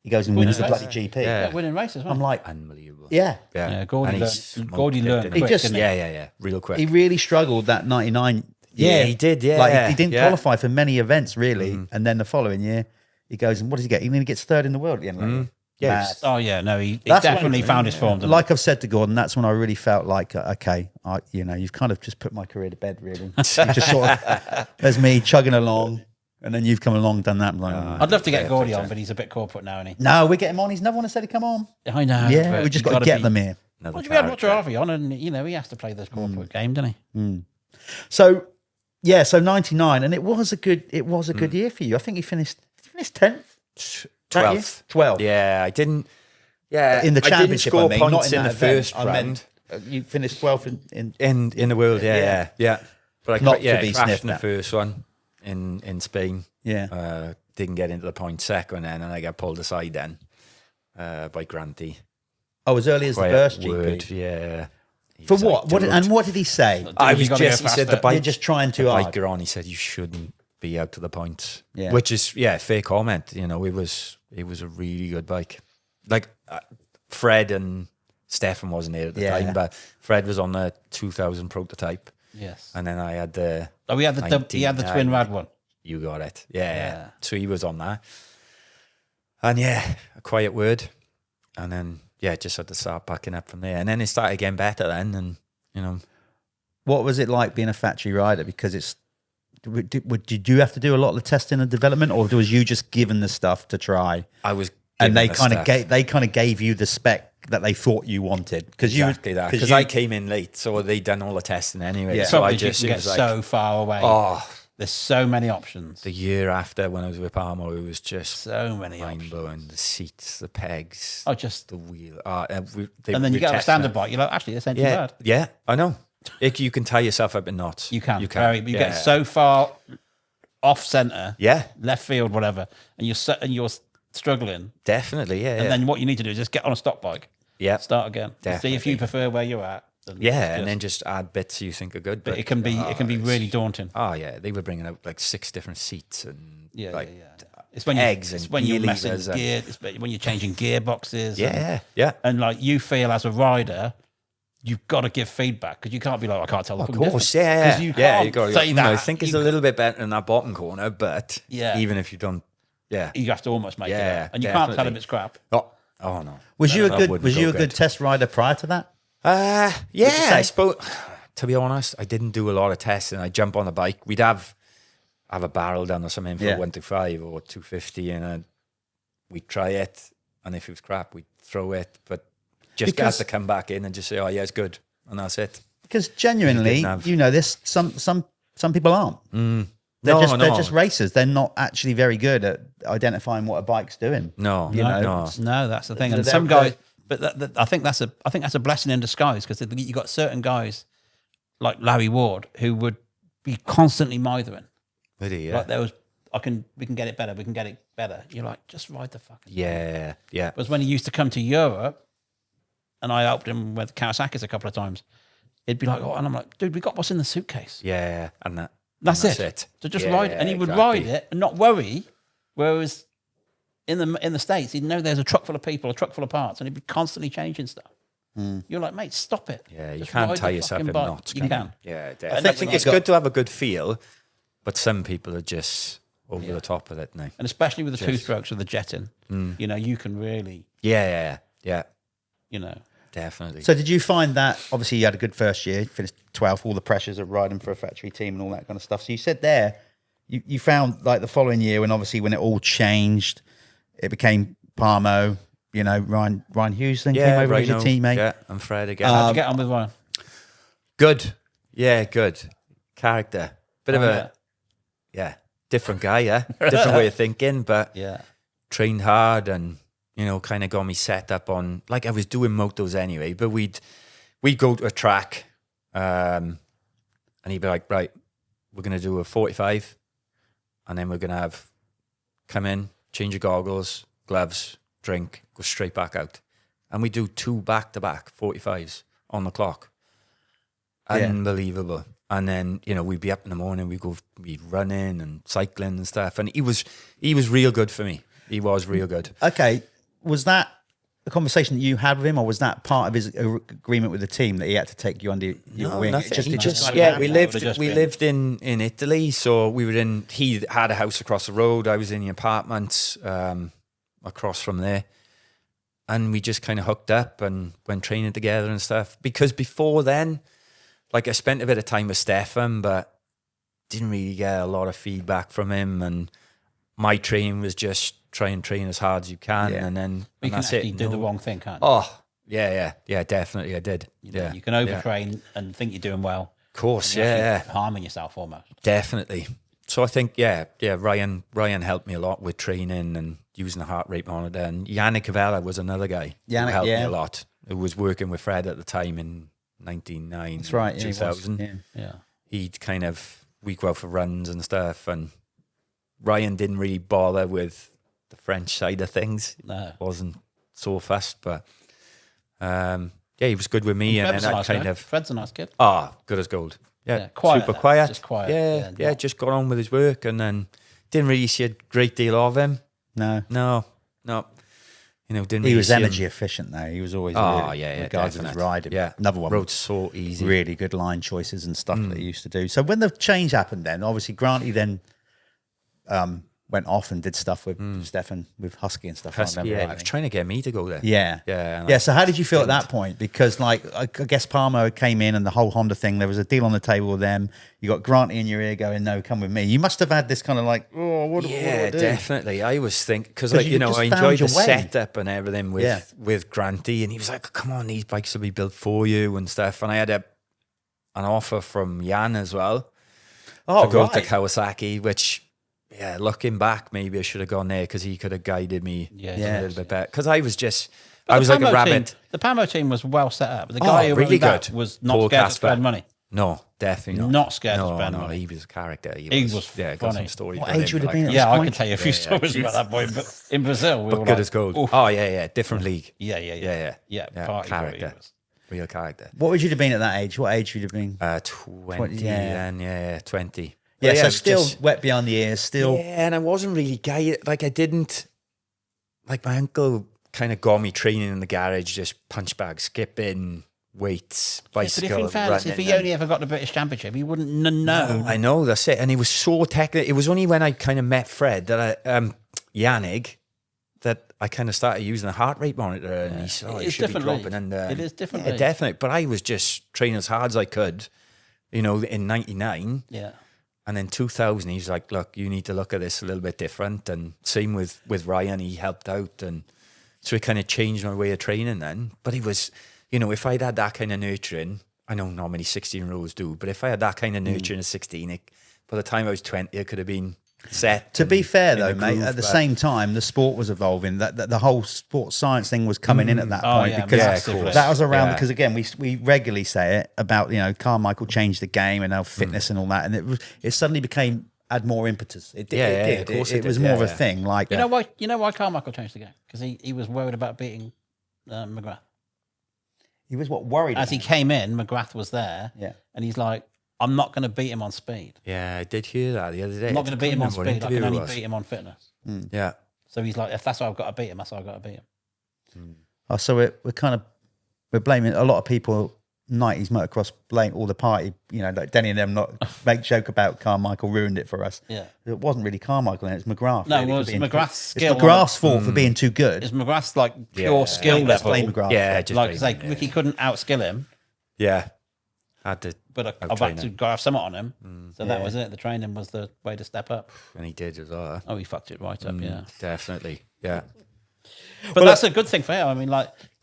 he goes and wins the bloody GP. Yeah, winning races. I'm like, unbelievable. Yeah. Gordy learned quick, didn't he? Real quick. He really struggled that 99 year. Yeah, he did, yeah. Like, he didn't qualify for many events, really. And then the following year, he goes, and what does he get? He nearly gets third in the world at the end of the year. Yes. Oh, yeah, no, he definitely found his form. Like I've said to Gordon, that's when I really felt like, okay, you've kind of just put my career to bed, really. You just sort of, there's me chugging along. And then you've come along, done that. Like, I'd love to get Gordy on, but he's a bit corporate now, isn't he? No, we get him on. He's never one said to come on. I know. Yeah, we just got to get them here. Well, we had Roger on, and he has to play this corporate game, doesn't he? So 99, and it was a good year for you. I think you finished 10th, 12th. Yeah, I didn't. Yeah, in the championship. I didn't score points not in the first round. You finished 12th in the world. Yeah. But I crashed in the first one. In Spain, didn't get into the point second, and I got pulled aside then by Grand Prix. Oh, as early as the first GP, yeah. For what? What did he say? He said the bike. You're just trying too hard. Bike you're on. He said you shouldn't be out to the point, yeah. Which is fair comment. You know, it was a really good bike. Like Fred and Stefan wasn't there at the time, but Fred was on the 2000 prototype. Yes, and then I had the. Oh, he had the twin rad one. You got it. Yeah. So he was on that, and a quiet word, and then just had to start packing up from there, and then it started getting better. Then, and you know, what was it like being a factory rider? Because did you have to do a lot of the testing and development, or was you just given the stuff to try? I was, and they kind of gave you the spec that they thought you wanted because I came in late, so they'd done all the testing anyway. Yeah. So probably I just get so far away. Oh, there's so many options. The year after when I was with Palmo, it was just so many mind blowing. The seats, the pegs, just the wheel. And then you get a standard bike. You're like, actually, this ain't too bad. Yeah, I know. You can tie yourself up in knots. You can. You get so far off center, left field, whatever, and you're struggling. Definitely, yeah. And then what you need to do is just get on a stock bike. Yeah. Start again. Definitely. See if you prefer where you're at. And then just add bits you think are good. But it can be really daunting. Oh yeah, they were bringing out like 6 different seats and It's when eggs it's and when you're messing gear. It's when you're changing gearboxes. And like you feel as a rider, you've got to give feedback because you can't be like, I can't tell. Of course, yeah. You can't say that. I think it's a little bit better in that bottom corner, but even if you don't, you have to almost make it, and you can't tell them it's crap. Oh no. Was you a good test rider prior to that? I suppose. To be honest, I didn't do a lot of testing. I jump on the bike. We'd have a barrel done or something for 125 or 250, and we'd try it. And if it was crap, we'd throw it. But just have to come back in and just say, "Oh yeah, it's good," and that's it. Because genuinely, this some people aren't. They're just racers. They're not actually very good at identifying what a bike's doing. No, that's the thing. And some guys, but I think that's a blessing in disguise because you got certain guys like Larry Ward who would be constantly mithering. Really, yeah. Like we can get it better. We can get it better. You're like, just ride the fucking yeah. Because when he used to come to Europe, and I helped him with Kawasaki's a couple of times, it'd be like, and I'm like, dude, we got what's in the suitcase. Yeah, and that's it. So just ride it. And he would ride it and not worry. Whereas in the States, he'd know there's a truck full of people, a truck full of parts, and he'd be constantly changing stuff. You're like, mate, stop it. Yeah, you can't tie yourself in knots. You can. Yeah, definitely. I think it's good to have a good feel, but some people are just over the top of it now. And especially with the 2-strokes with the jetting, you know, you can really... Yeah. You know. Definitely. So did you find that, obviously you had a good first year, you finished 12th, all the pressures of riding for a factory team and all that kind of stuff. So you said there, you found like the following year when obviously when it all changed, it became Parmo, you know, Ryan Hughes then came over as your teammate. Yeah, and Fred again. How'd you get on with Ryan? Good. Yeah, good. Character. Bit of a, different guy, yeah. Different way of thinking, but trained hard and, you know, kind of got me set up on, like I was doing motos anyway, but we'd go to a track and he'd be like, right, we're going to do a 45 and then we're going to come in, change your goggles, gloves, drink, go straight back out. And we do 2 back-to-back 45s on the clock. Unbelievable. And then, you know, we'd be up in the morning, we'd be running and cycling and stuff. And he was real good for me. He was real good. Okay. Was that a conversation that you had with him, or was that part of his agreement with the team that he had to take you under your wing? We lived in Italy, so we were in. He had a house across the road. I was in the apartment across from there, and we just kind of hooked up and went training together and stuff. Because before then, like I spent a bit of time with Stefan, but didn't really get a lot of feedback from him, and my training was just try and train as hard as you can, and then you can actually do the wrong thing, can't you? Oh, yeah, definitely, I did. You can overtrain and think you're doing well. Of course, harming yourself almost. Definitely. So I think, Ryan helped me a lot with training and using the heart rate monitor, and Yannick Cavella was another guy who helped me a lot. Who was working with Fred at the time in 1999. That's right, 2000. He'd kind of we'd go out for runs and stuff, and Ryan didn't really bother with the French side of things. No. Wasn't so fussed, but he was good with me, and then I kind of Fred's a nice kid. Good as gold. Quiet, super quiet. Just quiet. Just got on with his work, and then didn't really see a great deal of him. No. You know, didn't. He really was see energy him. efficient though. He was always regards of his riding. Yeah, another one. Rode so easy. Really good line choices and stuff that he used to do. So when the change happened, then obviously Granty then went off and did stuff with Stefan, with Husky and stuff. Husky, he was trying to get me to go there. Yeah. So how did you feel at that point? Because like I guess Parmo came in and the whole Honda thing, there was a deal on the table with them. You got Granty in your ear going, no, come with me. You must have had this kind of like, what do I do? Definitely. I was thinking, because like, you know, I enjoyed the setup and everything with Granty, and he was like, come on, these bikes will be built for you and stuff. And I had an offer from Jan as well to go to Kawasaki, which... Yeah, looking back, maybe I should have gone there because he could have guided me a little bit better. Because I was like a rabbit. The Parmo team was well set up. The guy who really good was not Paul scared to spend money. No, definitely not. Not scared to spend money. He was a character. He was funny. Got some stories. What age would have been? Yeah, I can tell you a few stories about that boy. But in Brazil, we were good as gold. Oof. Oh yeah, different league. Yeah. Character, real character. What would you have been at that age? What age would you have been? 20 then. 20. Yeah, so still wet behind the ears, still. Yeah, and I wasn't really like I didn't, like my uncle kind of got me training in the garage, just punch bag, skipping, weights, bicycle. But if in fairness, if he only ever got the British Championship, he wouldn't know. No, I know, that's it. And he was so technical. It was only when I kind of met Fred that Yannick, that I kind of started using a heart rate monitor, and he said, you should be dropping. And, it is different. Yeah, definitely. But I was just training as hard as I could, you know, in 99. Yeah. And then 2000, he's like, look, you need to look at this a little bit different. And same with Ryan, he helped out. And so it kind of changed my way of training then. But he was, you know, if I'd had that kind of nurturing, I know not many 16-year-olds do, but if I had that kind of nurturing at 16, by the time I was 20, it could have been set. To be fair, though, mate, at the same time, the sport was evolving. That the whole sports science thing was coming in at that point, because that was around. Because again, we regularly say it about, you know, Carmichael changed the game and now fitness and all that, and it suddenly had more impetus. It did. Of course, it was more of a thing. Like you know why Carmichael changed the game? Because he was worried about beating McGrath. He was worried as he came in. McGrath was there, and he's like, I'm not going to beat him on speed. Yeah, I did hear that the other day. I'm not going to beat him on speed. I can only beat him on fitness. Yeah. So he's like, if that's how I've got to beat him, that's how I've got to beat him. So we're blaming a lot of people 90s motocross blame all the party, like Denny and them not make joke about Carmichael ruined it for us. Yeah. It wasn't really Carmichael, and it's McGrath. No, really, it was McGrath's skill. It's McGrath's fault for being too good. It's McGrath's pure skill level. Blame McGrath. Yeah, just Ricky couldn't outskill him. Yeah. Had to, but I've had to have something on him. So that was it. The training was the way to step up. And he did as well. Oh, he fucked it right up, yeah. Definitely, yeah. But that's a good thing for him. I mean,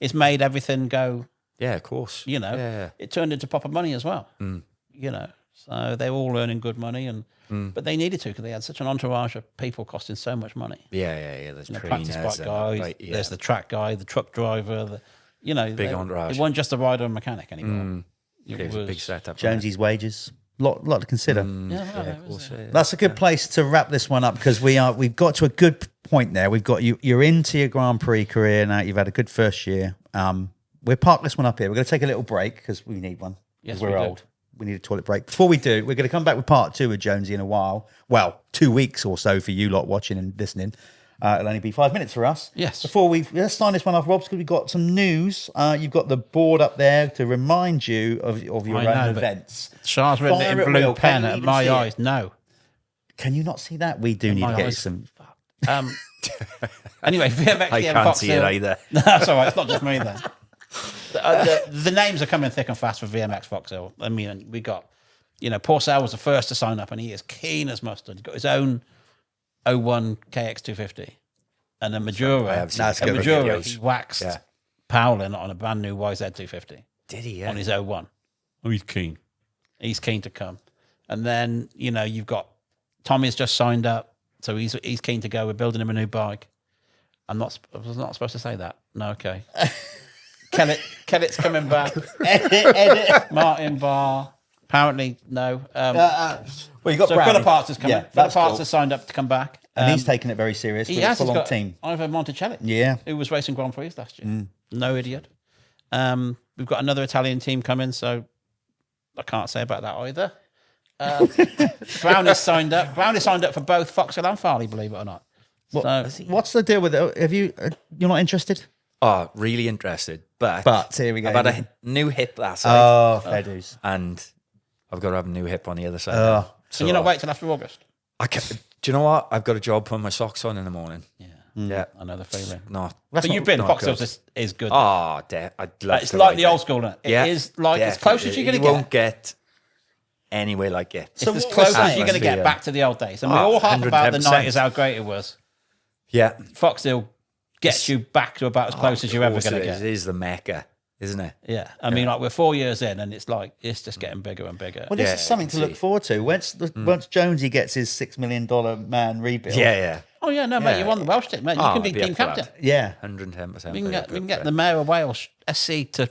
it's made everything go... Yeah, of course. It turned into proper money as well. So they're all earning good money, but they needed to because they had such an entourage of people costing so much money. Yeah. There's practice bike guys, there's the track guy, the truck driver, big entourage. It wasn't just a rider and mechanic anymore. It was a big setup. Jonesy's wages, lot to consider. Of course. That's a good place to wrap this one up because we've got to a good point there. We've got you're into your Grand Prix career now. You've had a good first year. We'll park this one up here. We're going to take a little break because we need one. Yes, we're old. We need a toilet break. Before we do, we're going to come back with part 2 with Jonesy in a while. Well, 2 weeks or so for you lot watching and listening. It'll only be 5 minutes for us. Yes. Before let's sign this one off, Rob, because we've got some news. You've got the board up there to remind you of your own events. Charles written it in blue pen at my eyes. No. Can you not see that? We do need to get some... Anyway, VMX I can't see it either. No, that's all right. It's not just me then. The names are coming thick and fast for VMX Foxhill. I mean, we got, Porcel was the first to sign up, and he is keen as mustard. He's got his own 01 KX250, and a Madura. He waxed Powlin on a brand new YZ250. Did he? On his 01. Oh, he's keen. He's keen to come, and then you've got Tommy's just signed up, so he's keen to go. We're building him a new bike. I was not supposed to say that. No, okay. Kellett's coming back. Edit. Martin Barr. Apparently, no. Well, you got so Philip Arts is coming. Yeah, Philip Arts has signed up to come back. And he's taking it very serious. He has. He's got team. Ivo Monticelli. Yeah. Who was racing Grand Prix last year. No idiot. We've got another Italian team coming, so I can't say about that either. Brown is signed up. Brown is signed up for both Foxhill and Farley, believe it or not. What's the deal with it? You're not interested? Oh, really interested. But here we go. I've had a new hip that side. Oh, fair dues. And I've got to have a new hip on the other side. So you're not wait till after August? Do you know what? I've got a job putting my socks on in the morning. Yeah. I know the feeling. But you've been. Foxhills is good. Oh, I'd love it's to like the old school. It is like as close as you're going to get. You won't get anywhere like it. It's as close as you're going to get back to the old days. And we all harp about the 90s, how great it was. Yeah. Foxhill gets you back to about as close as you're ever going to get. It is the Mecca, isn't it? Yeah. I mean, we're 4 years in and it's just getting bigger and bigger. Well, this is something to look forward to. Once Jonesy gets his $6 million man rebuild. Yeah. Oh, yeah, no, mate, you're on the Welsh team, mate. You can be team captain. Yeah. 110%. We can get the Mayor of Wales SC to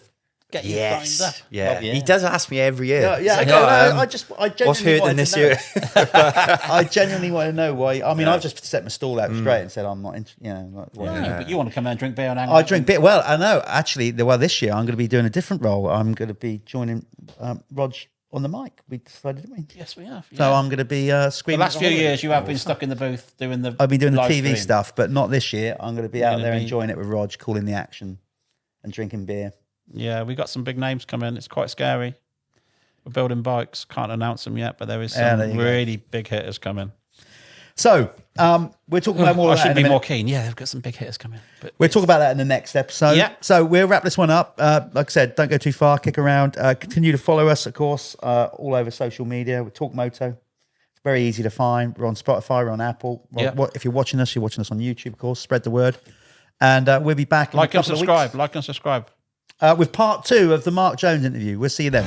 get you signed up. Yeah. He does ask me every year. I genuinely what's hurting this year? I genuinely want to know why. I mean, I've just set my stall out straight and said I'm not, but you want to come there and drink beer and hang out. I drink beer. Well, I know. Actually, this year I'm going to be doing a different role. I'm going to be joining Rog on the mic. We decided, didn't we? Yes, we have. Yeah. So I'm going to be screaming. The last few years, you have been stuck in the booth doing the. I've been doing the TV stream stuff, but not this year. I'm going to be out there enjoying it with Rog, calling the action and drinking beer. Yeah, we got some big names coming. It's quite scary. We're building bikes. Can't announce them yet, but there is some really big hitters coming. So we're talking about more. I should be more keen. Yeah, they've got some big hitters coming. But we'll talk about that in the next episode. Yeah. So we'll wrap this one up. Like I said, don't go too far. Kick around. Continue to follow us, of course, all over social media. With Torq Moto. It's very easy to find. We're on Spotify. We're on Apple. If you're watching us on YouTube, of course. Spread the word. And we'll be back. Like and subscribe. Like and subscribe. With part 2 of the Mark Jones interview. We'll see you then.